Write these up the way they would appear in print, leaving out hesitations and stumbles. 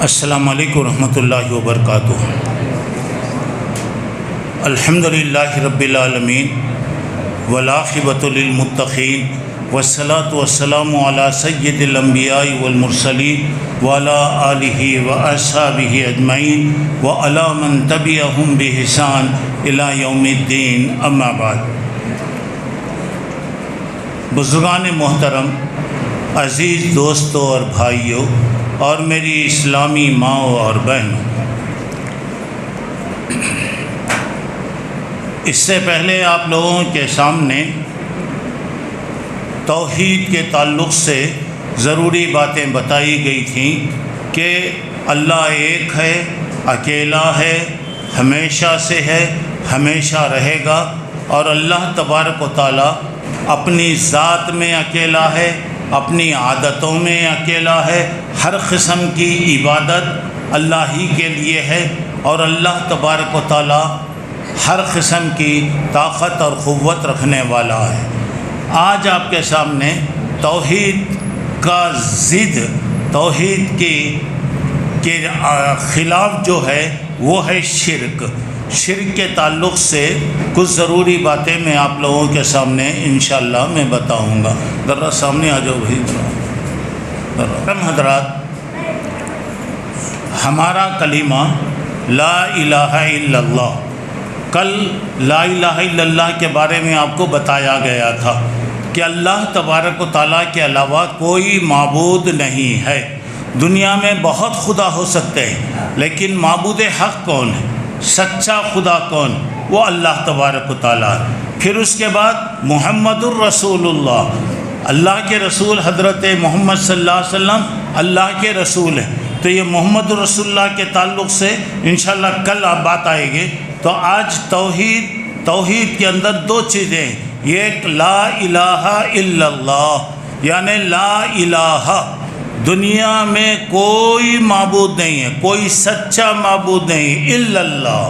السلام علیکم ورحمۃ اللہ وبرکاتہ۔ الحمدللہ رب العالمین والعاقبۃ للمتقین والصلاۃ والسلام علی سید الانبیاء والمرسلین وعلی آلہ واصحابہ اجمعین وعلی من تبعہم بإحسان الی یوم الدین، اما بعد۔ بزرگان محترم، عزیز دوستوں اور بھائیوں اور میری اسلامی ماؤں اور بہنوں، اس سے پہلے آپ لوگوں کے سامنے توحید کے تعلق سے ضروری باتیں بتائی گئی تھیں کہ اللہ ایک ہے، اکیلا ہے، ہمیشہ سے ہے، ہمیشہ رہے گا، اور اللہ تبارک و تعالی اپنی ذات میں اکیلا ہے، اپنی عادتوں میں اکیلا ہے، ہر قسم کی عبادت اللہ ہی کے لیے ہے، اور اللہ تبارک و تعالی ہر قسم کی طاقت اور قوت رکھنے والا ہے۔ آج آپ کے سامنے توحید کا ضد، توحید کے خلاف جو ہے وہ ہے شرک۔ شرک کے تعلق سے کچھ ضروری باتیں میں آپ لوگوں کے سامنے انشاءاللہ میں بتاؤں گا۔ ذرا سامنے آ جاؤ بھائی۔ حضرات، ہمارا کلمہ لا الہ الا اللہ، کل لا الہ الا اللہ کے بارے میں آپ کو بتایا گیا تھا کہ اللہ تبارک و تعالیٰ کے علاوہ کوئی معبود نہیں ہے۔ دنیا میں بہت خدا ہو سکتے ہیں، لیکن معبود حق کون ہے؟ سچا خدا کون؟ وہ اللہ تبارک و تعالیٰ ہے۔ پھر اس کے بعد محمد الرسول اللہ، اللہ کے رسول حضرت محمد صلی اللہ علیہ وسلم اللہ کے رسول ہیں۔ تو یہ محمد الرسول اللہ کے تعلق سے انشاءاللہ کل آپ بات آئے گی۔ تو آج توحید کے اندر دو چیزیں ہیں، ایک لا الہ الا اللہ، یعنی لا الہ، دنیا میں کوئی معبود نہیں ہے، کوئی سچا معبود نہیں، الا اللہ،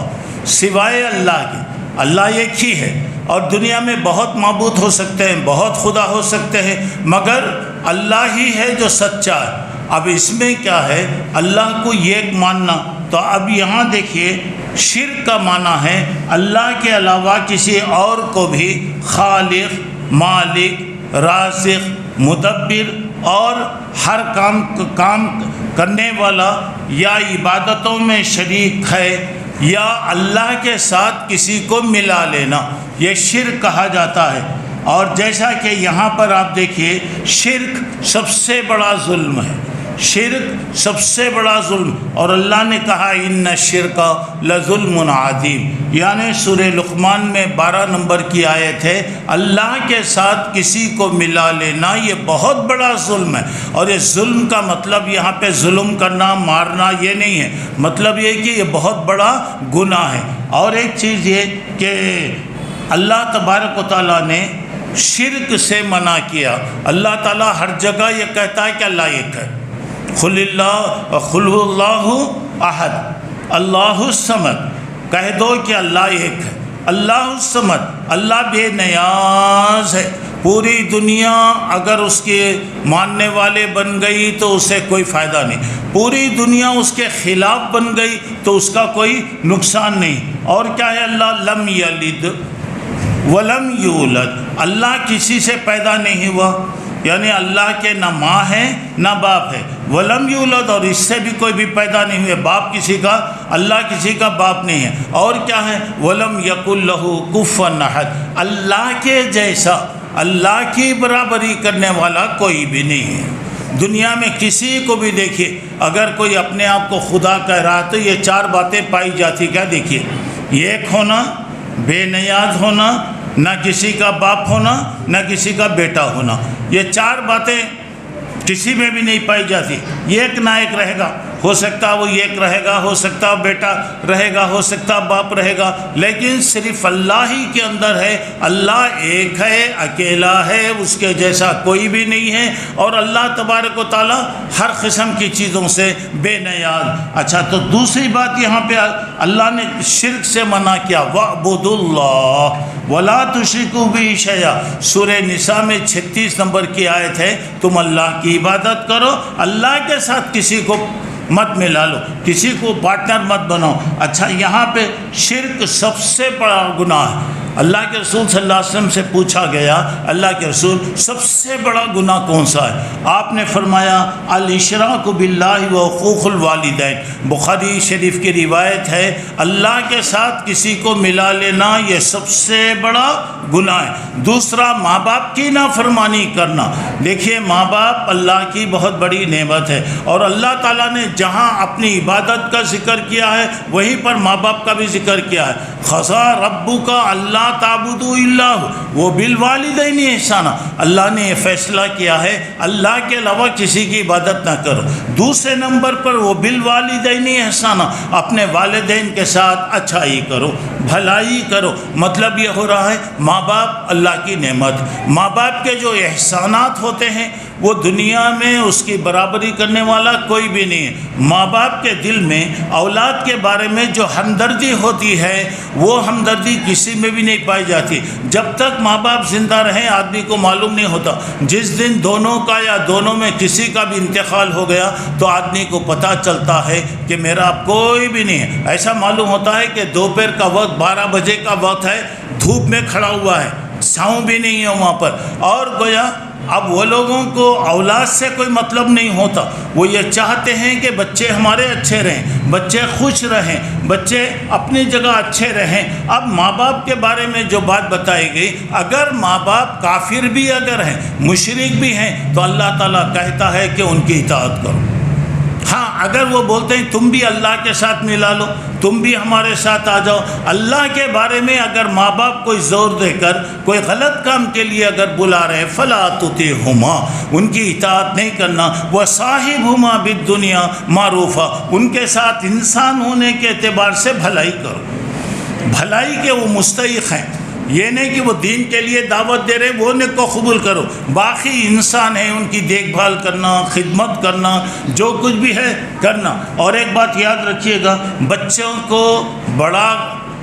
سوائے اللہ کے۔ اللہ ایک ہی ہے، اور دنیا میں بہت معبود ہو سکتے ہیں، بہت خدا ہو سکتے ہیں، مگر اللہ ہی ہے جو سچا ہے۔ اب اس میں کیا ہے؟ اللہ کو ایک ماننا۔ تو اب یہاں دیکھیے، شرک کا معنی ہے اللہ کے علاوہ کسی اور کو بھی خالق، مالک، رازق، مدبر اور ہر کام کرنے والا، یا عبادتوں میں شریک ہے، یا اللہ کے ساتھ کسی کو ملا لینا، یہ شرک کہا جاتا ہے۔ اور جیسا کہ یہاں پر آپ دیکھیے، شرک سب سے بڑا ظلم ہے، شرک سب سے بڑا ظلم، اور اللہ نے کہا ان الشرک لظلم عظیم، یعنی سورہ لقمان میں 12 نمبر کی آیت ہے، اللہ کے ساتھ کسی کو ملا لینا یہ بہت بڑا ظلم ہے۔ اور یہ ظلم کا مطلب یہاں پہ ظلم کرنا، مارنا یہ نہیں ہے، مطلب یہ کہ یہ بہت بڑا گناہ ہے۔ اور ایک چیز یہ کہ اللہ تبارک و تعالیٰ نے شرک سے منع کیا۔ اللہ تعالیٰ ہر جگہ یہ کہتا ہے کہ اللہ ایک ہے، قل اللہ احد اللہ الصمد، کہہ دو کہ اللہ ایک ہے، اللہ الصمد، اللہ بے نیاز ہے۔ پوری دنیا اگر اس کے ماننے والے بن گئی تو اسے کوئی فائدہ نہیں، پوری دنیا اس کے خلاف بن گئی تو اس کا کوئی نقصان نہیں۔ اور کیا ہے؟ اللہ لم یلد ولم یولد، اللہ کسی سے پیدا نہیں ہوا، یعنی اللہ کے نہ ماں ہے نہ باپ ہے، ولم یولد، اور اس سے بھی کوئی بھی پیدا نہیں ہوئے، باپ کسی کا، اللہ کسی کا باپ نہیں ہے۔ اور کیا ہے؟ ولم یکن لہ کفوا احد، اللہ کے جیسا، اللہ کی برابری کرنے والا کوئی بھی نہیں ہے۔ دنیا میں کسی کو بھی دیکھیے، اگر کوئی اپنے آپ کو خدا کہہ رہا تو یہ 4 باتیں پائی جاتی، کیا دیکھیے؟ ایک ہونا، بے نیاز ہونا، نہ کسی کا باپ ہونا، نہ کسی کا بیٹا ہونا، یہ 4 باتیں کسی میں بھی نہیں پائی جاتی۔ ایک نہ ایک رہے گا، ہو سکتا وہ ایک رہے گا، ہو سکتا بیٹا رہے گا، ہو سکتا باپ رہے گا، لیکن صرف اللہ ہی کے اندر ہے۔ اللہ ایک ہے، اکیلا ہے، اس کے جیسا کوئی بھی نہیں ہے، اور اللہ تبارک و تعالی ہر قسم کی چیزوں سے بے نیاز۔ اچھا، تو دوسری بات یہاں پہ اللہ نے شرک سے منع کیا، وَاعْبُدُوا اللَّهَ وَلَا تُشْرِكُوا بِهِ شَيْئًا، سورہ نساء میں 36 نمبر کی آیت ہے، تم اللہ کی عبادت کرو، اللہ کے ساتھ کسی کو مت ملا لو، کسی کو پارٹنر مت بناؤ۔ اچھا یہاں پہ شرک سب سے بڑا گناہ ہے۔ اللہ کے رسول صلی اللہ علیہ وسلم سے پوچھا گیا، اللہ کے رسول سب سے بڑا گناہ کون سا ہے؟ آپ نے فرمایا الاشراک باللہ و حقوق الوالدین۔ بخاری شریف کی روایت ہے، اللہ کے ساتھ کسی کو ملا لینا یہ سب سے بڑا گناہ ہے۔ دوسرا ماں باپ کی نافرمانی کرنا۔ دیکھیے ماں باپ اللہ کی بہت بڑی نعمت ہے، اور اللہ تعالیٰ نے جہاں اپنی عبادت کا ذکر کیا ہے وہیں پر ماں باپ کا بھی ذکر کیا ہے۔ خَضَىٰ رَبُّكَ أَلَّا تَعْبُدُوا إِلَّا هُوَ وَبِالْوَالِدَيْنِ إِحْسَانًا۔ اللہ نے یہ فیصلہ کیا ہے اللہ کے علاوہ کسی کی عبادت نہ کرو۔ دوسرے نمبر پر وَبِالْوَالِدَيْنِ إِحْسَانًا، اپنے والدین کے ساتھ اچھائی کرو، بھلائی کرو۔ مطلب یہ ہو رہا ہے ماں باپ اللہ کی نعمت، ماں باپ کے جو احسانات ہوتے ہیں وہ دنیا میں اس کی برابری کرنے والا کوئی بھی نہیں ہے۔ ماں باپ کے دل میں اولاد کے بارے میں جو ہمدردی ہوتی ہے وہ ہمدردی کسی میں بھی نہیں پائی جاتی۔ جب تک ماں باپ زندہ رہیں آدمی کو معلوم نہیں ہوتا، جس دن دونوں کا یا دونوں میں کسی کا بھی انتقال ہو گیا تو آدمی کو پتہ چلتا ہے کہ میرا اب کوئی بھی نہیں ہے۔ ایسا معلوم ہوتا ہے کہ دوپہر کا وقت 12 بجے کا وقت ہے، دھوپ میں کھڑا ہوا ہے، چھاؤں بھی نہیں ہے وہاں پر، اور گویا اب وہ لوگوں کو اولاد سے کوئی مطلب نہیں ہوتا۔ وہ یہ چاہتے ہیں کہ بچے ہمارے اچھے رہیں، بچے خوش رہیں، بچے اپنی جگہ اچھے رہیں۔ اب ماں باپ کے بارے میں جو بات بتائی گئی، اگر ماں باپ کافر بھی اگر ہیں، مشرک بھی ہیں، تو اللہ تعالیٰ کہتا ہے کہ ان کی اطاعت کرو۔ ہاں اگر وہ بولتے ہیں تم بھی اللہ کے ساتھ ملا لو، تم بھی ہمارے ساتھ آ جاؤ، اللہ کے بارے میں اگر ماں باپ کوئی زور دے کر کوئی غلط کام کے لیے اگر بلا رہے فلا تطیعہما، ان کی اطاعت نہیں کرنا، وصاحبہما بالدنیا معروفا، ان کے ساتھ انسان ہونے کے اعتبار سے بھلائی کرو، بھلائی کے وہ مستحق ہیں۔ یہ نہیں کہ وہ دین کے لیے دعوت دے رہے وہ ان کو قبول کرو، باقی انسان ہیں ان کی دیکھ بھال کرنا، خدمت کرنا، جو کچھ بھی ہے کرنا۔ اور ایک بات یاد رکھیے گا، بچوں کو بڑا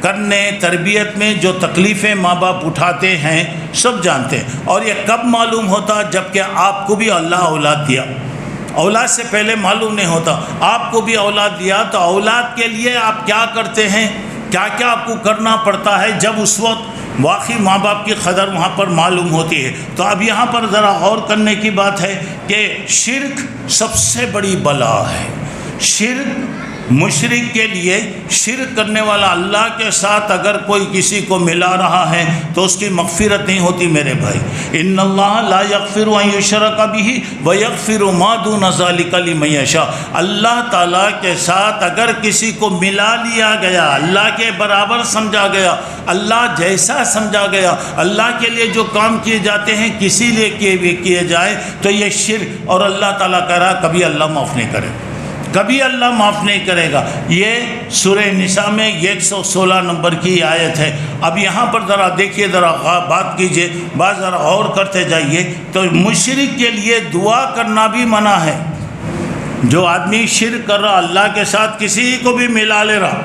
کرنے تربیت میں جو تکلیفیں ماں باپ اٹھاتے ہیں سب جانتے ہیں، اور یہ کب معلوم ہوتا جب کہ آپ کو بھی اللہ اولاد دیا۔ اولاد سے پہلے معلوم نہیں ہوتا۔ آپ کو بھی اولاد دیا تو اولاد کے لیے آپ کیا کرتے ہیں، کیا کیا آپ کو کرنا پڑتا ہے، جب اس وقت واقعی ماں باپ کی قدر وہاں پر معلوم ہوتی ہے۔ تو اب یہاں پر ذرا غور کرنے کی بات ہے کہ شرک سب سے بڑی بلا ہے۔ شرک مشرک کے لیے، شرک کرنے والا اللہ کے ساتھ اگر کوئی کسی کو ملا رہا ہے تو اس کی مغفرت نہیں ہوتی میرے بھائی۔ ان اللہ لا یغفر ان یشرک بہ ویغفر ما دون ذلک لمن یشاء۔ اللہ تعالیٰ کے ساتھ اگر کسی کو ملا لیا گیا، اللہ کے برابر سمجھا گیا، اللہ جیسا سمجھا گیا، اللہ کے لیے جو کام کیے جاتے ہیں کسی لیے کیے جائے تو یہ شرک، اور اللہ تعالیٰ کہہ رہا کبھی اللہ معاف نہیں کرے، کبھی اللہ معاف نہیں کرے گا۔ یہ سورہ نساء میں 116 نمبر کی آیت ہے۔ اب یہاں پر ذرا دیکھیے، ذرا بات کیجئے، بات ذرا غور کرتے جائیے۔ تو مشرک کے لیے دعا کرنا بھی منع ہے۔ جو آدمی شرک کر رہا، اللہ کے ساتھ کسی کو بھی ملا لے رہا،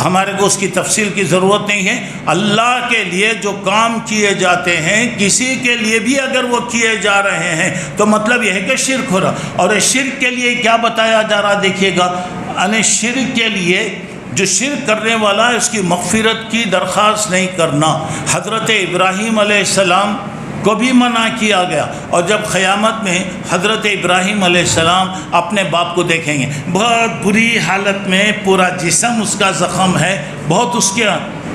ہمارے کو اس کی تفصیل کی ضرورت نہیں ہے۔ اللہ کے لیے جو کام کیے جاتے ہیں کسی کے لیے بھی اگر وہ کیے جا رہے ہیں تو مطلب یہ ہے کہ شرک ہو رہا۔ اور اس شرک کے لیے کیا بتایا جا رہا دیکھیے گا، یعنی شرک کے لیے جو شرک کرنے والا ہے اس کی مغفرت کی درخواست نہیں کرنا۔ حضرت ابراہیم علیہ السلام کو بھی منع کیا گیا، اور جب قیامت میں حضرت ابراہیم علیہ السلام اپنے باپ کو دیکھیں گے، بہت بری حالت میں، پورا جسم اس کا زخم ہے، بہت اس کے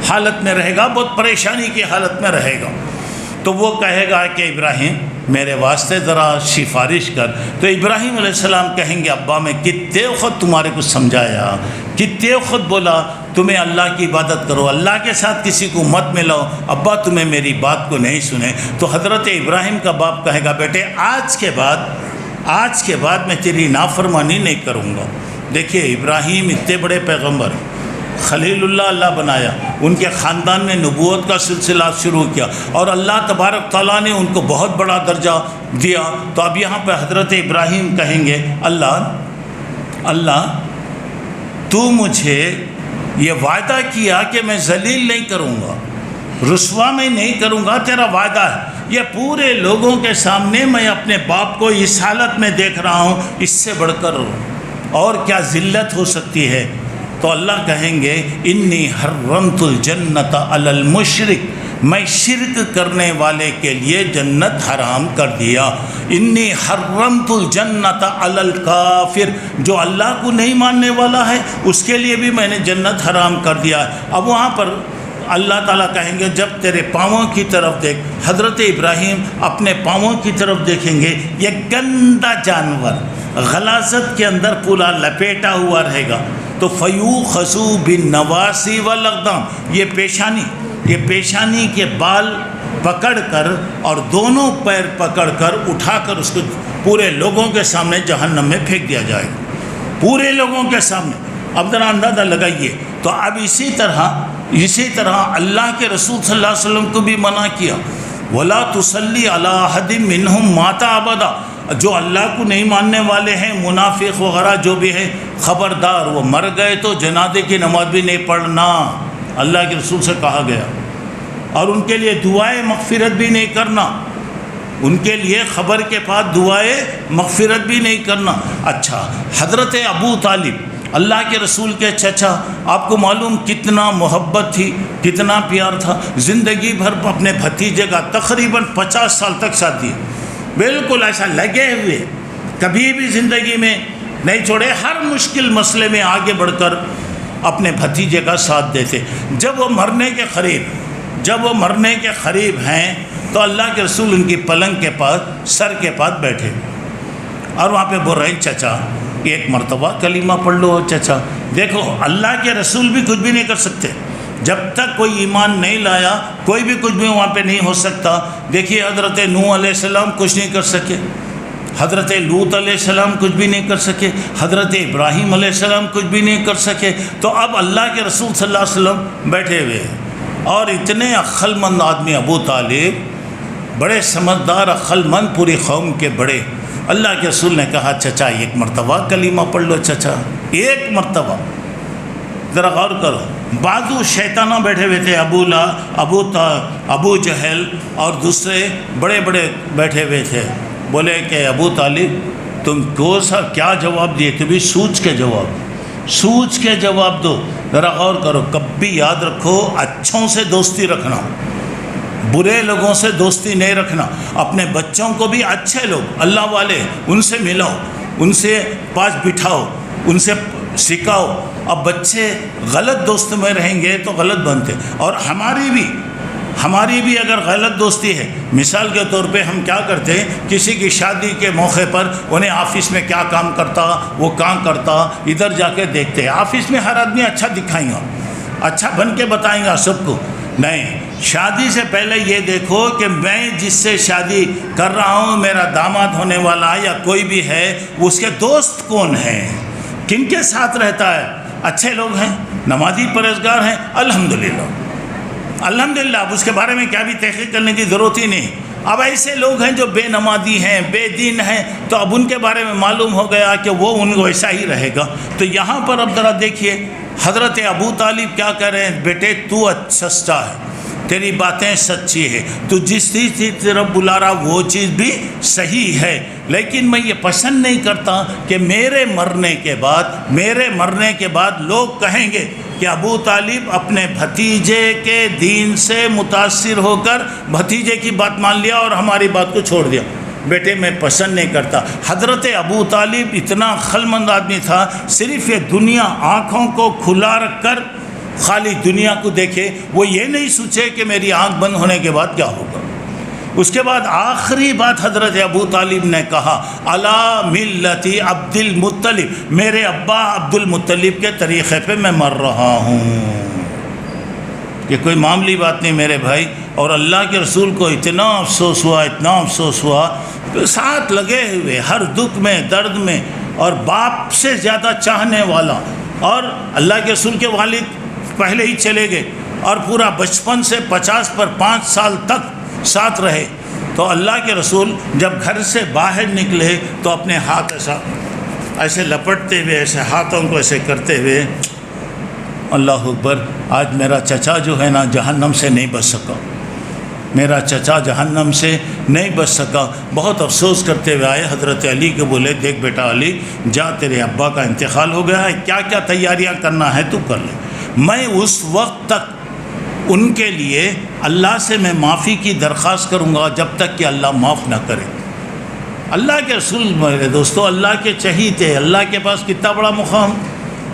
حالت میں رہے گا، بہت پریشانی کی حالت میں رہے گا، تو وہ کہے گا کہ ابراہیم میرے واسطے ذرا سفارش کر۔ تو ابراہیم علیہ السلام کہیں گے ابا میں کتنے وقت تمہارے کو سمجھایا، کتنے وقت بولا تمہیں اللہ کی عبادت کرو، اللہ کے ساتھ کسی کو مت ملاؤ، ابا تمہیں میری بات کو نہیں سنے۔ تو حضرت ابراہیم کا باپ کہے گا بیٹے آج کے بعد میں تیری نافرمانی نہیں کروں گا۔ دیکھیے ابراہیم اتنے بڑے پیغمبر، خلیل اللہ بنایا، ان کے خاندان میں نبوت کا سلسلہ شروع کیا، اور اللہ تبارک تعالیٰ نے ان کو بہت بڑا درجہ دیا۔ تو اب یہاں پہ حضرت ابراہیم کہیں گے اللہ تو مجھے یہ وعدہ کیا کہ میں ذلیل نہیں کروں گا، رسوا میں نہیں کروں گا، تیرا وعدہ ہے۔ یہ پورے لوگوں کے سامنے میں اپنے باپ کو اس حالت میں دیکھ رہا ہوں، اس سے بڑھ کر اور کیا ذلت ہو سکتی ہے؟ تو اللہ کہیں گے انی حرمت الجنت علی المشرک، میں شرک کرنے والے کے لیے جنت حرام کر دیا۔ انی حرمت الجنت علی الکافر، جو اللہ کو نہیں ماننے والا ہے اس کے لیے بھی میں نے جنت حرام کر دیا۔ اب وہاں پر اللہ تعالیٰ کہیں گے جب تیرے پاؤں کی طرف دیکھ، حضرت ابراہیم اپنے پاؤں کی طرف دیکھیں گے، یہ گندا جانور غلاظت کے اندر پورا لپیٹا ہوا رہے گا، تو فیوخذ بالنواصی والاقدام، یہ پیشانی کے بال پکڑ کر اور دونوں پیر پکڑ کر اٹھا کر اس کو پورے لوگوں کے سامنے جہنم میں پھینک دیا جائے گا، پورے لوگوں کے سامنے۔ اب ذرا اندازہ لگائیے۔ تو اب اسی طرح اللہ کے رسول صلی اللہ علیہ وسلم کو بھی منع کیا، وَلَا تُصَلِّ عَلَىٰ أَحَدٍ مِّنْهُمْ مَاتَ أَبَدًا، جو اللہ کو نہیں ماننے والے ہیں، منافق وغیرہ جو بھی ہیں، خبردار وہ مر گئے تو جنازے کی نماز بھی نہیں پڑھنا، اللہ کے رسول سے کہا گیا۔ اور ان کے لیے دعائے مغفرت بھی نہیں کرنا، ان کے لیے خبر کے بعد دعائے مغفرت بھی نہیں کرنا۔ اچھا، حضرت ابو طالب اللہ کے رسول کے چچا، آپ کو معلوم کتنا محبت تھی، کتنا پیار تھا، زندگی بھر اپنے بھتیجے کا تقریباً 50 سال تک ساتھ دیا، بالکل ایسا لگے ہوئے، کبھی بھی زندگی میں نہیں چھوڑے، ہر مشکل مسئلے میں آگے بڑھ کر اپنے بھتیجے کا ساتھ دیتے۔ جب وہ مرنے کے قریب ہیں تو اللہ کے رسول ان کی پلنگ کے پاس، سر کے پاس بیٹھے اور وہاں پہ بول رہے ہیں چچا ایک مرتبہ کلمہ پڑھ لو چچا۔ دیکھو اللہ کے رسول بھی کچھ بھی نہیں کر سکتے، جب تک کوئی ایمان نہیں لایا کوئی بھی کچھ بھی وہاں پہ نہیں ہو سکتا۔ دیکھیے حضرت نوح علیہ السلام کچھ نہیں کر سکے، حضرت لوط علیہ السلام کچھ بھی نہیں کر سکے، حضرت ابراہیم علیہ السلام کچھ بھی نہیں کر سکے۔ تو اب اللہ کے رسول صلی اللہ علیہ وسلم بیٹھے ہوئے ہیں، اور اتنے عقل مند آدمی ابو طالب، بڑے سمجھدار عقل مند، پوری قوم کے بڑے۔ اللہ کے رسول نے کہا چچا ایک مرتبہ کلمہ پڑھ لو چچا، ایک مرتبہ۔ ذرا غور کرو، بعضو شیطانہ بیٹھے ہوئے تھے، ابو جہل اور دوسرے بڑے بڑے بیٹھے ہوئے تھے۔ بولے کہ ابو طالب تم کیا جواب دیے؟ کبھی سوچ کے جواب دو۔ ذرا غور کرو، کبھی یاد رکھو اچھوں سے دوستی رکھنا، برے لوگوں سے دوستی نہیں رکھنا۔ اپنے بچوں کو بھی اچھے لوگ اللہ والے ان سے ملاؤ، ان سے پاس بٹھاؤ، ان سے سکھاؤ۔ اب بچے غلط دوست میں رہیں گے تو غلط بنتے، اور ہماری بھی اگر غلط دوستی ہے، مثال کے طور پہ ہم کیا کرتے ہیں، کسی کی شادی کے موقع پر انہیں آفس میں کیا کام کرتا، وہ کام کرتا، ادھر جا کے دیکھتے ہیں۔ آفس میں ہر آدمی اچھا دکھائیں گا، اچھا بن کے بتائیں گا سب کو، نہیں، شادی سے پہلے یہ دیکھو کہ میں جس سے شادی کر رہا ہوں، میرا داماد ہونے والا یا کوئی بھی ہے، اس کے دوست کون ہیں، کن کے ساتھ رہتا ہے۔ اچھے لوگ ہیں، نمازی پرہیزگار ہیں، الحمدللہ۔ اب اس کے بارے میں کیا بھی تحقیق کرنے کی ضرورت ہی نہیں۔ اب ایسے لوگ ہیں جو بے نمازی ہیں، بے دین ہیں، تو اب ان کے بارے میں معلوم ہو گیا کہ وہ ان کو ایسا ہی رہے گا۔ تو یہاں پر اب ذرا دیکھیے حضرت ابو طالب کیا کہہ رہے ہیں، بیٹے تو سچا ہے، تیری باتیں سچی ہے، تو جس چیز کی طرف بلا رہا وہ چیز بھی صحیح ہے، لیکن میں یہ پسند نہیں کرتا کہ میرے مرنے کے بعد لوگ کہیں گے کہ ابو طالب اپنے بھتیجے کے دین سے متاثر ہو کر بھتیجے کی بات مان لیا اور ہماری بات کو چھوڑ دیا۔ بیٹے میں پسند نہیں کرتا۔ حضرت ابو طالب اتنا عقل مند آدمی تھا، صرف یہ دنیا آنکھوں کو کھلا رکھ کر خالی دنیا کو دیکھے، وہ یہ نہیں سوچے کہ میری آنکھ بند ہونے کے بعد کیا ہوگا۔ اس کے بعد آخری بات حضرت ابو طالب نے کہا، علی ملت عبد المطلب، میرے ابا عبد المطلب کے طریقے پہ میں مر رہا ہوں۔ یہ کوئی معمولی بات نہیں میرے بھائی، اور اللہ کے رسول کو اتنا افسوس ہوا، ساتھ لگے ہوئے ہر دکھ میں، درد میں، اور باپ سے زیادہ چاہنے والا، اور اللہ کے رسول کے والد پہلے ہی چلے گئے، اور پورا بچپن سے 50 پر 5 سال تک ساتھ رہے۔ تو اللہ کے رسول جب گھر سے باہر نکلے تو اپنے ہاتھ ایسے لپٹتے ہوئے، ایسے ہاتھوں کو ایسے کرتے ہوئے، اللہ اکبر، آج میرا چچا جو ہے نا جہنم سے نہیں بچ سکا، میرا چچا جہنم سے نہیں بچ سکا. بہت افسوس کرتے ہوئے آئے, حضرت علی کو بولے دیکھ بیٹا علی, جا تیرے ابا کا انتقال ہو گیا ہے, کیا کیا تیاریاں کرنا ہے تو کر لے. میں اس وقت تک ان کے لیے اللہ سے میں معافی کی درخواست کروں گا جب تک کہ اللہ معاف نہ کرے. اللہ کے رسول میرے دوستو اللہ کے چہیتے, اللہ کے پاس کتنا بڑا مقام,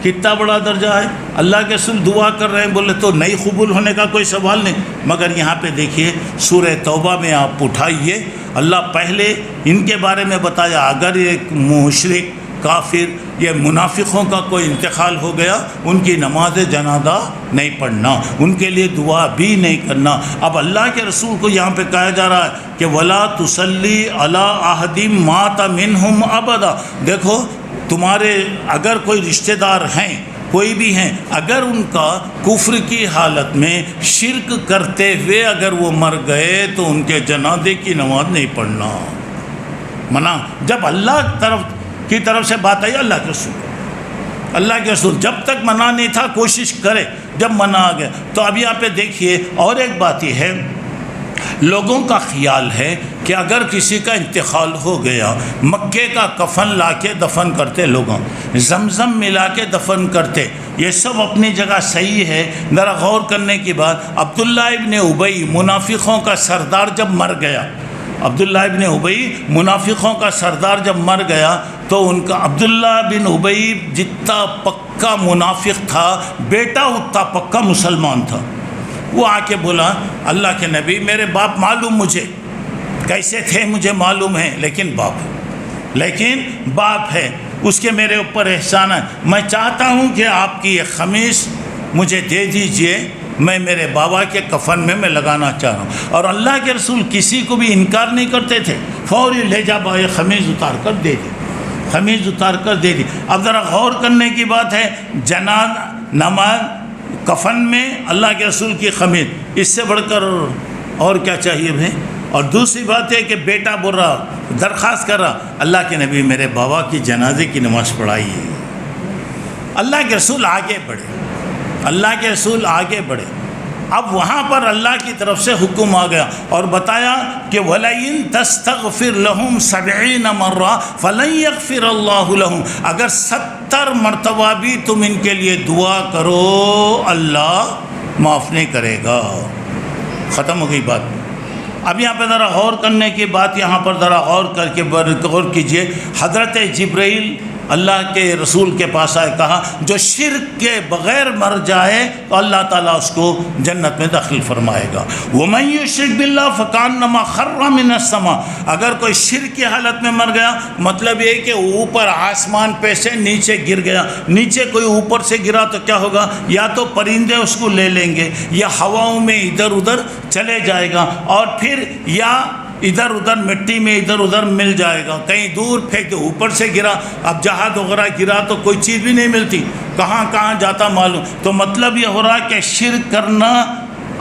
کتنا بڑا درجہ ہے. اللہ کے رسول دعا کر رہے ہیں, بولے تو نہیں قبول ہونے کا کوئی سوال نہیں. مگر یہاں پہ دیکھیے سورہ توبہ میں آپ اٹھائیے, اللہ پہلے ان کے بارے میں بتایا اگر ایک مشرک کافر یہ منافقوں کا کوئی انتقال ہو گیا, ان کی نماز جنازہ نہیں پڑھنا, ان کے لیے دعا بھی نہیں کرنا. اب اللہ کے رسول کو یہاں پہ کہا جا رہا ہے کہ وَلَا تُصَلِّ عَلَىٰ أَحَدٍ مَاتَ مِنْهُمْ أَبَدًا. دیکھو تمہارے اگر کوئی رشتہ دار ہیں, کوئی بھی ہیں, اگر ان کا کفر کی حالت میں شرک کرتے ہوئے اگر وہ مر گئے تو ان کے جنازے کی نماز نہیں پڑھنا. منع جب اللہ کی طرف سے بات آئی, اللہ کے رسول جب تک منع نہیں تھا کوشش کرے, جب منع آ گیا تو اب یہاں پہ دیکھیے اور ایک بات یہ ہے, لوگوں کا خیال ہے کہ اگر کسی کا انتقال ہو گیا مکے کا کفن لا کے دفن کرتے, لوگوں زمزم ملا کے دفن کرتے, یہ سب اپنی جگہ صحیح ہے. ذرا غور کرنے کی بات, عبداللہ ابن ابی منافقوں کا سردار جب مر گیا, عبداللہ ابن ابی منافقوں کا سردار جب مر گیا تو ان کا عبداللہ بن ابی جتنا پکا منافق تھا بیٹا اتنا پکا مسلمان تھا. وہ آ کے بولا اللہ کے نبی میرے باپ معلوم مجھے کیسے تھے مجھے معلوم ہے, لیکن باپ ہے, اس کے میرے اوپر احسان ہے. میں چاہتا ہوں کہ آپ کی یہ قمیص مجھے دے دیجئے, میں میرے بابا کے کفن میں لگانا چاہ رہا ہوں. اور اللہ کے رسول کسی کو بھی انکار نہیں کرتے تھے, فوری لے جا بھائی قمیض اتار کر دے دی, قمیض اتار کر دے دی. اب ذرا غور کرنے کی بات ہے, نماز کفن میں اللہ کے رسول کی قمیض, اس سے بڑھ کر اور کیا چاہیے بھائی. اور دوسری بات ہے کہ بیٹا بول رہا, درخواست کر رہا, اللہ کے نبی میرے بابا کی جنازے کی نماز پڑھائیے. اللہ کے رسول آگے بڑھے, اللہ کے رسول آگے بڑھے. اب وہاں پر اللہ کی طرف سے حکم آ گیا اور بتایا کہ وَلَئِن تَسْتَغْفِرْ لَهُمْ 70 مرة فَلَن يَغْفِرَ اللَّهُ لَهُمْ. اگر 70 مرتبہ بھی تم ان کے لیے دعا کرو اللہ معاف نہیں کرے گا. ختم ہو گئی بات. اب یہاں پہ ذرا غور کرنے کی بات, یہاں پر ذرا غور کر کے غور کیجئے. حضرت جبرائیل اللہ کے رسول کے پاس آئے, کہا جو شرک کے بغیر مر جائے تو اللہ تعالیٰ اس کو جنت میں داخل فرمائے گا. وَمَن يُشْرِكْ بِاللَّهِ فَكَأَنَّمَا خَرَّ مِنَ السَّمَاءِ. اگر کوئی شرک کی حالت میں مر گیا مطلب یہ کہ اوپر آسمان پہ سے نیچے گر گیا, نیچے کوئی اوپر سے گرا تو کیا ہوگا, یا تو پرندے اس کو لے لیں گے یا ہواؤں میں ادھر ادھر چلے جائے گا, اور پھر یا ادھر ادھر مٹی میں ادھر ادھر مل جائے گا, کہیں دور پھینک دو, اوپر سے گرا, اب جہاز وغیرہ گرا تو کوئی چیز بھی نہیں ملتی, کہاں کہاں جاتا معلوم. تو مطلب یہ ہو رہا کہ شرک کرنا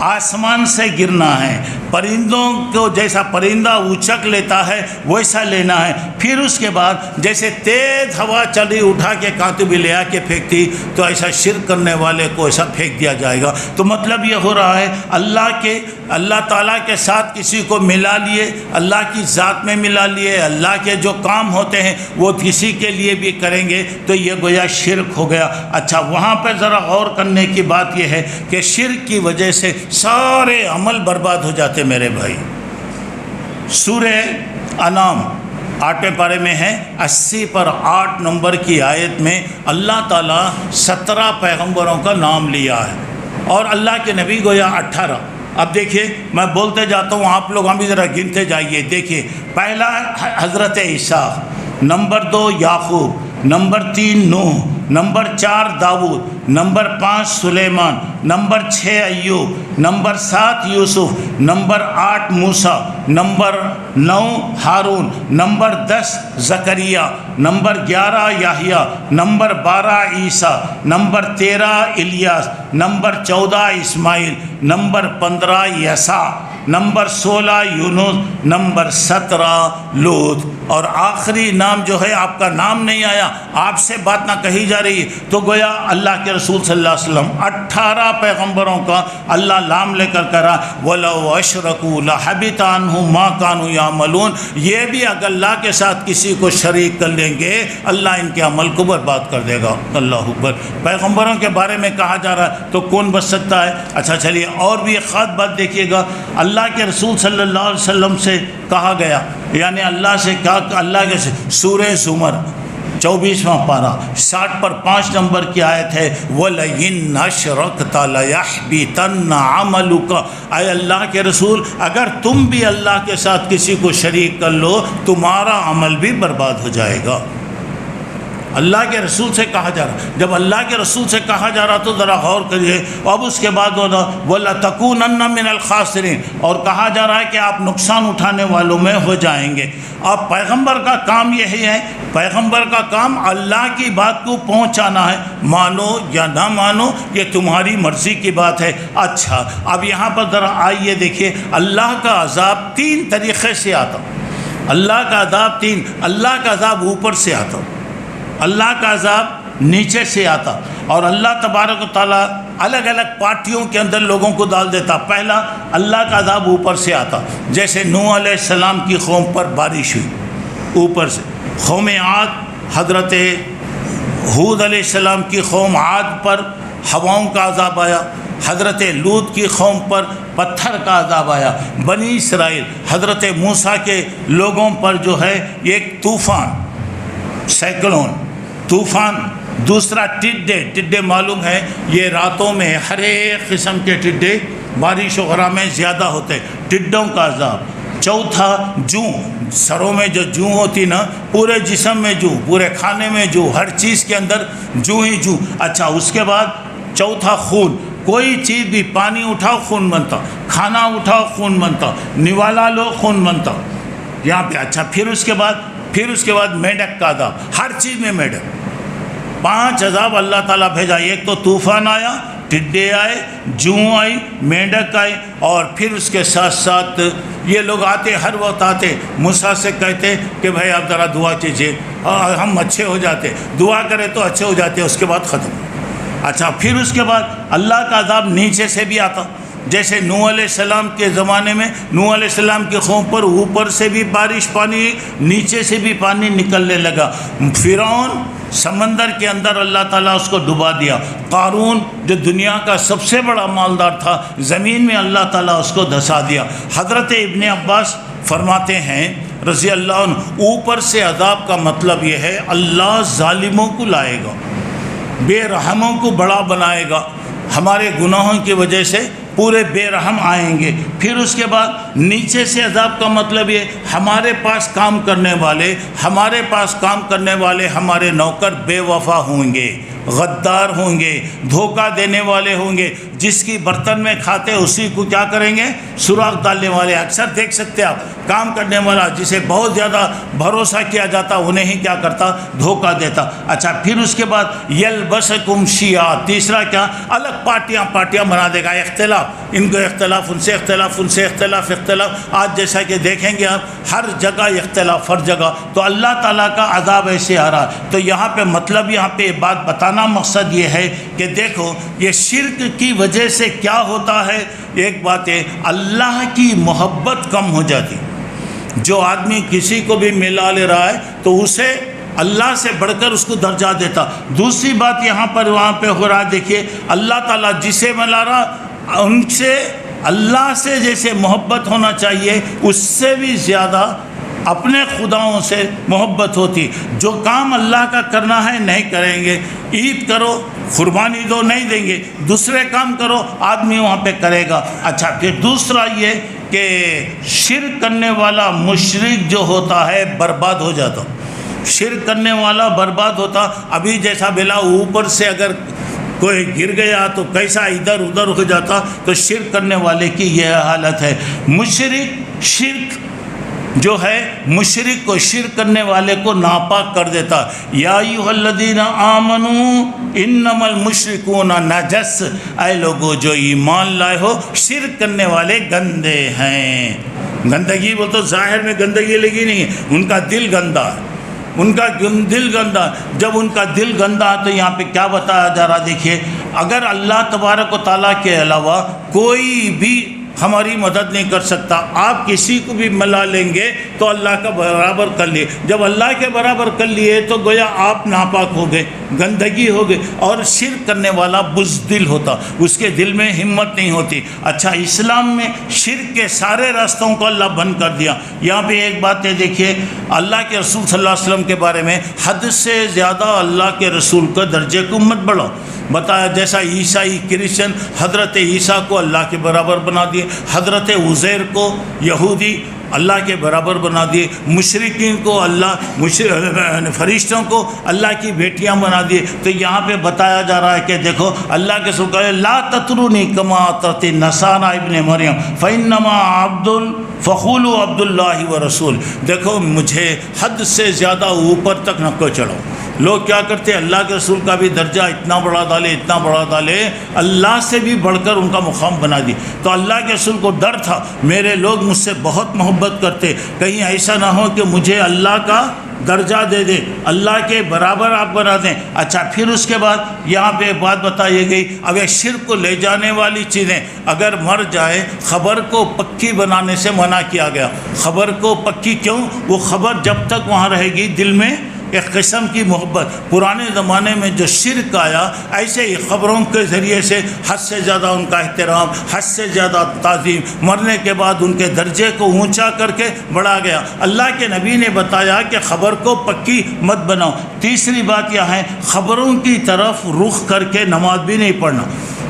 آسمان سے گرنا ہے, پرندوں کو جیسا پرندہ اچک لیتا ہے ویسا لینا ہے. پھر اس کے بعد جیسے تیز ہوا چلی اٹھا کے کانٹے بھی لے آ کے پھینکتی تو ایسا شرک کرنے والے کو ایسا پھینک دیا جائے گا. تو مطلب یہ ہو رہا ہے اللہ تعالیٰ کے ساتھ کسی کو ملا لیے, اللہ کی ذات میں ملا لیے, اللہ کے جو کام ہوتے ہیں وہ کسی کے لیے بھی کریں گے تو یہ گویا شرک ہو گیا. اچھا وہاں پہ ذرا غور کرنے کی بات یہ ہے کہ شرک کی وجہ سے سارے عمل برباد ہو جاتے میرے بھائی. سورہ انعام 8ویں پارے میں ہے 80 پر 8 نمبر کی آیت میں اللہ تعالیٰ 17 پیغمبروں کا نام لیا ہے اور اللہ کے نبی گویا 18. اب دیکھیے میں بولتے جاتا ہوں, آپ لوگ ہم بھی ذرا گنتے جائیے. دیکھیے پہلا حضرت عیسیٰ, نمبر 2 یعقوب, نمبر 3 نوح, نمبر 4 داؤد, نمبر 5 سلیمان, نمبر 6 ایوب, نمبر 7 یوسف, نمبر 8 موسیٰ, نمبر 9 ہارون, نمبر 10 زکریا, نمبر 11 یحییٰ, نمبر 12 عیسیٰ, نمبر 13 الیاس, نمبر 14 اسماعیل, نمبر 15 یسع, نمبر 16 یونس, نمبر 17 لوط. اور آخری نام جو ہے آپ کا نام نہیں آیا، آپ سے بات نہ کہی جا رہی ہے، تو گویا اللہ کے رسول صلی اللہ علیہ وسلم 18 پیغمبروں کا اللہ نام لے کر کرا وَلَوْ أَشْرَكُوا لَحَبِطَ عَنْهُمْ مَا كَانُوا يَعْمَلُونَ، یہ بھی اگر اللہ کے ساتھ کسی کو شریک کر لیں گے اللہ ان کے عمل کو برباد کر دے گا۔ اللہ اکبر۔ پیغمبروں کے بارے میں کہا جا رہا ہے تو کون بچ سکتا ہے؟ اچھا چلیے اور بھی ایک خاص بات دیکھیے گا، اللہ کے رسول صلی اللہ علیہ وسلم سے کہا گیا، یعنی اللہ سے کہا، اللہ کے سورہ زمر 24واں پارہ 60 پر 5 نمبر کی آیت ہے وَلَئِنْ أَشْرَكْتَ لَيَحْبِطَنَّ عَمَلُكَ، اے اللہ کے رسول اگر تم بھی اللہ کے ساتھ کسی کو شریک کر لو تمہارا عمل بھی برباد ہو جائے گا۔ اللہ کے رسول سے کہا جا رہا، جب اللہ کے رسول سے کہا جا رہا تو ذرا غور کریے۔ اب اس کے بعد وَلَتَكُونَنَّ مِنَ الْخَاسِرِينَ، اور کہا جا رہا ہے کہ آپ نقصان اٹھانے والوں میں ہو جائیں گے۔ اب پیغمبر کا کام یہی ہے، پیغمبر کا کام اللہ کی بات کو پہنچانا ہے، مانو یا نہ مانو یہ تمہاری مرضی کی بات ہے۔ اچھا اب یہاں پر ذرا آئیے دیکھیے، اللہ کا عذاب 3 طریقے سے آتا، اللہ کا عذاب 3، اللہ کا عذاب اوپر سے آتا، اللہ کا عذاب نیچے سے آتا، اور اللہ تبارک و تعالیٰ الگ الگ پارٹیوں کے اندر لوگوں کو ڈال دیتا۔ پہلا اللہ کا عذاب اوپر سے آتا، جیسے نوح علیہ السلام کی قوم پر بارش ہوئی اوپر سے، قوم عاد حضرت ہود علیہ السلام کی قوم عاد پر ہواؤں کا عذاب آیا، حضرت لوط کی قوم پر پتھر کا عذاب آیا، بنی اسرائیل حضرت موسیٰ کے لوگوں پر جو ہے ایک طوفان، سائیکلون، طوفان، دوسرا ٹڈے معلوم ہے یہ راتوں میں ہر ایک قسم کے ٹڈے بارش وغیرہ میں زیادہ ہوتے، ٹڈوں کا عذاب۔ چوتھا جوں، سروں میں جو جوں ہوتی نا، پورے جسم میں جوں، پورے کھانے میں جوں، ہر چیز کے اندر جوں ہی جوں۔ اچھا اس کے بعد چوتھا خون، کوئی چیز بھی پانی اٹھاؤ خون بنتا، کھانا اٹھاؤ خون بنتا، نوالا لو خون بنتا یہاں پہ۔ اچھا پھر اس کے بعد میڈک کا عذاب، ہر چیز میں میڈک۔ 5 عذاب اللہ تعالیٰ بھیجا، ایک تو طوفان آیا، ٹڈے آئے، جوں آئی، میڈک آئے، اور پھر اس کے ساتھ ساتھ یہ لوگ آتے، ہر وقت آتے موسیٰ سے کہتے کہ بھائی آپ ذرا دعا کیجیے ہم اچھے ہو جاتے، دعا کرے تو اچھے ہو جاتے، اس کے بعد ختم۔ اچھا پھر اس کے بعد اللہ کا عذاب نیچے سے بھی آتا، جیسے نوح علیہ السلام کے زمانے میں نوح علیہ السلام کی قوم پر اوپر سے بھی بارش، پانی، نیچے سے بھی پانی نکلنے لگا۔ فرعون سمندر کے اندر اللہ تعالیٰ اس کو ڈبا دیا۔ قارون جو دنیا کا سب سے بڑا مالدار تھا، زمین میں اللہ تعالیٰ اس کو دھسا دیا۔ حضرت ابن عباس فرماتے ہیں رضی اللہ عنہ، اوپر سے عذاب کا مطلب یہ ہے اللہ ظالموں کو لائے گا، بے رحموں کو بڑا بنائے گا، ہمارے گناہوں کی وجہ سے پورے بے رحم آئیں گے۔ پھر اس کے بعد نیچے سے عذاب کا مطلب یہ ہمارے پاس کام کرنے والے ہمارے نوکر بے وفا ہوں گے، غدار ہوں گے، دھوکہ دینے والے ہوں گے، جس کی برتن میں کھاتے اسی کو کیا کریں گے، سوراخ ڈالنے والے۔ اکثر دیکھ سکتے آپ کام کرنے والا جسے بہت زیادہ بھروسہ کیا جاتا انہیں ہی کیا کرتا، دھوکہ دیتا۔ اچھا پھر اس کے بعد یلبسکم شیعا، تیسرا کیا، الگ پارٹیاں بنا دے گا، اختلاف، ان کو اختلاف، ان سے اختلاف، ان سے اختلاف۔ آج جیسا کہ دیکھیں گے آپ ہر جگہ اختلاف، ہر جگہ۔ تو اللہ تعالیٰ کا عذاب ایسے آ رہا ہے۔ تو یہاں پہ مطلب، یہاں پہ بات بتانا مقصد یہ ہے کہ دیکھو یہ شرک کی وجہ سے کیا ہوتا ہے۔ ایک بات ہے اللہ کی محبت کم ہو جاتی، جو آدمی کسی کو بھی ملا لے رہا ہے تو اسے اللہ سے بڑھ کر اس کو درجہ دیتا۔ دوسری بات یہاں پر وہاں پہ ہو رہا ہے، دیکھیے اللہ تعالیٰ جسے ملا رہا ان سے اللہ سے جیسے محبت ہونا چاہیے اس سے بھی زیادہ اپنے خداؤں سے محبت ہوتی۔ جو کام اللہ کا کرنا ہے نہیں کریں گے، عید کرو، قربانی دو نہیں دیں گے، دوسرے کام کرو آدمی وہاں پہ کرے گا۔ اچھا پھر دوسرا یہ کہ شرک کرنے والا مشرک جو ہوتا ہے برباد ہو جاتا، شرک کرنے والا برباد ہوتا۔ ابھی جیسا بلا اوپر سے اگر کوئی گر گیا تو کیسا ادھر ادھر ہو جاتا، تو شرک کرنے والے کی یہ حالت ہے۔ مشرک شرک جو ہے، مشرک کو، شرک کرنے والے کو ناپاک کر دیتا۔ یا ایھا الذین آمنوا انما المشرکون نجس، اے لوگو جو ایمان لائے ہو شرک کرنے والے گندے ہیں۔ گندگی وہ تو ظاہر میں گندگی لگی نہیں ہے، ان کا دل گندا ہے، ان کا دل گندا۔ جب ان کا دل گندا ہے تو یہاں پہ کیا بتایا جا رہا، دیکھیے اگر اللہ تبارک و تعالیٰ کے علاوہ کوئی بھی ہماری مدد نہیں کر سکتا، آپ کسی کو بھی ملا لیں گے تو اللہ کا برابر کر لیے، جب اللہ کے برابر کر لیے تو گویا آپ ناپاک ہو گئے، گندگی ہو گئی، اور شرک کرنے والا بزدل ہوتا، اس کے دل میں ہمت نہیں ہوتی۔ اچھا، اسلام میں شرک کے سارے راستوں کو اللہ بند کر دیا۔ یہاں پہ ایک بات ہے، دیکھیے اللہ کے رسول صلی اللہ علیہ وسلم کے بارے میں حد سے زیادہ اللہ کے رسول کا درجے کو مت بڑھاؤ، بتایا جیسا عیسائی کرسچن حضرت عیسیٰ کو اللہ کے برابر بنا دیے، حضرت عزیر کو یہودی اللہ کے برابر بنا دیے، مشرکین کو فرشتوں کو اللہ کی بیٹیاں بنا دیے۔ تو یہاں پہ بتایا جا رہا ہے کہ دیکھو اللہ کے رسول کہے لا تطرونی کما اطرت النصارى ابن مریم فانما فقولوا عبد اللہ ورسول۔ دیکھو مجھے حد سے زیادہ اوپر تک نہ کو چڑھو۔ لوگ کیا کرتے ہیں، اللہ کے رسول کا بھی درجہ اتنا بڑا ڈالے، اتنا بڑا ڈالے، اللہ سے بھی بڑھ کر ان کا مقام بنا دی۔ تو اللہ کے رسول کو ڈر تھا میرے لوگ مجھ سے بہت محبت کرتے، کہیں ایسا نہ ہو کہ مجھے اللہ کا درجہ دے دے، اللہ کے برابر آپ بنا دیں۔ اچھا، پھر اس کے بعد یہاں پہ بات بتائی گئی، اب یہ شرک کو لے جانے والی چیزیں، اگر مر جائے خبر کو پکی بنانے سے منع کیا گیا۔ خبر کو پکی کیوں؟ وہ خبر جب تک وہاں رہے گی دل میں ایک قسم کی محبت۔ پرانے زمانے میں جو شرک آیا، ایسے ہی خبروں کے ذریعے سے حد سے زیادہ ان کا احترام، حد سے زیادہ تعظیم، مرنے کے بعد ان کے درجے کو اونچا کر کے بڑھا گیا۔ اللہ کے نبی نے بتایا کہ خبر کو پکی مت بناؤ۔ تیسری بات یہ ہے، خبروں کی طرف رخ کر کے نماز بھی نہیں پڑھنا۔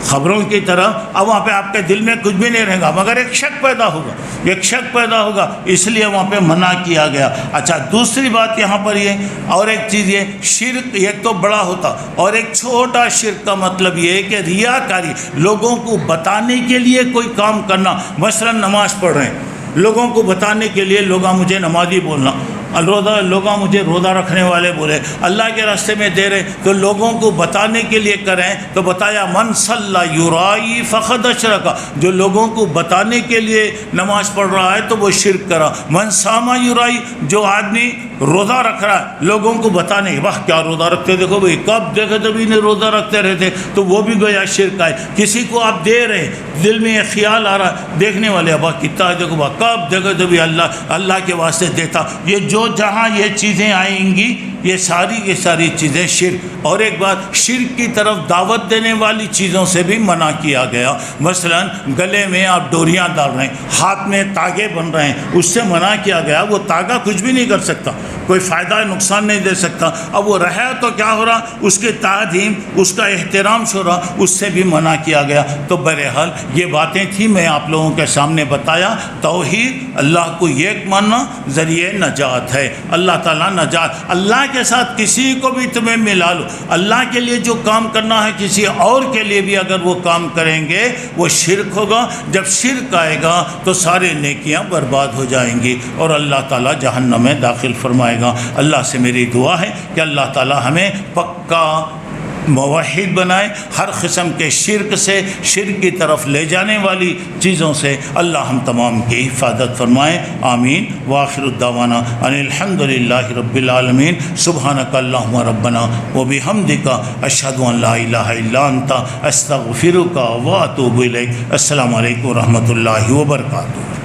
خبروں کی طرف اب وہاں پہ آپ کے دل میں کچھ بھی نہیں رہے گا، مگر ایک شک پیدا ہوگا، ایک شک پیدا ہوگا، اس لیے وہاں پہ منع کیا گیا۔ اچھا، دوسری بات یہاں پر یہ، اور ایک چیز یہ، شرک ایک تو بڑا ہوتا، اور ایک چھوٹا شرک کا مطلب یہ ہے کہ ریاکاری، لوگوں کو بتانے کے لیے کوئی کام کرنا۔ مثلا نماز پڑھ رہے ہیں، لوگوں کو بتانے کے لیے لوگ مجھے نمازی بولنا، لوگ مجھے روزہ رکھنے والے بولے، اللہ کے راستے میں دے رہے، تو لوگوں کو بتانے کے لیے کریں تو بتایا من صلی یرائی فقد اشرک، جو لوگوں کو بتانے کے لیے نماز پڑھ رہا ہے تو وہ شرک کرا۔ من صام یرائی، جو آدمی روزہ رکھ رہا ہے لوگوں کو بتانے، واہ کیا روزہ رکھتے، دیکھو بھائی کب دیکھے جب انہیں روزہ رکھتے رہتے، تو وہ بھی گویا شرک ہے۔ کسی کو آپ دے رہے، دل میں ایک خیال آ رہا ہے، دیکھنے والے ابا کتنا ہے، دیکھو با کب دیکھے جب اللہ کے واسطے دیتا، یہ جو جہاں یہ چیزیں آئیں گی یہ ساری کی ساری چیزیں شرک۔ اور ایک بات، شرک کی طرف دعوت دینے والی چیزوں سے بھی منع کیا گیا۔ مثلا گلے میں آپ ڈوریاں ڈال رہے ہیں، ہاتھ میں تاگے بن رہے ہیں، اس سے منع کیا گیا۔ وہ تاگا کچھ بھی نہیں کر سکتا، کوئی فائدہ نقصان نہیں دے سکتا، اب وہ رہا تو کیا ہو رہا، اس کے تعظیم، اس کا احترام ہو رہا، اس سے بھی منع کیا گیا۔ تو بہرحال یہ باتیں تھیں، میں آپ لوگوں کے سامنے بتایا۔ توحید، اللہ کو ایک ماننا ذریعہ نجات ہے۔ اللہ تعالیٰ نجات، اللہ کے ساتھ کسی کو بھی تمہیں ملا لو، اللہ کے لیے جو کام کرنا ہے کسی اور کے لیے بھی اگر وہ کام کریں گے وہ شرک ہوگا۔ جب شرک آئے گا تو سارے نیکیاں برباد ہو جائیں گی اور اللہ تعالیٰ جہنم میں داخل فرمائے گا۔ اللہ سے میری دعا ہے کہ اللہ تعالیٰ ہمیں پکا موحد بنائے، ہر قسم کے شرک سے، شرک کی طرف لے جانے والی چیزوں سے اللہ ہم تمام کی حفاظت فرمائے، آمین۔ وآخر الدعوانا ان الحمد للہ رب العالمین۔ سبحانک اللہم ربنا وبحمدک اشہد ان لا الہ الا انت استغفرک واتوب الیک۔ السلام علیکم ورحمۃ اللہ وبرکاتہ۔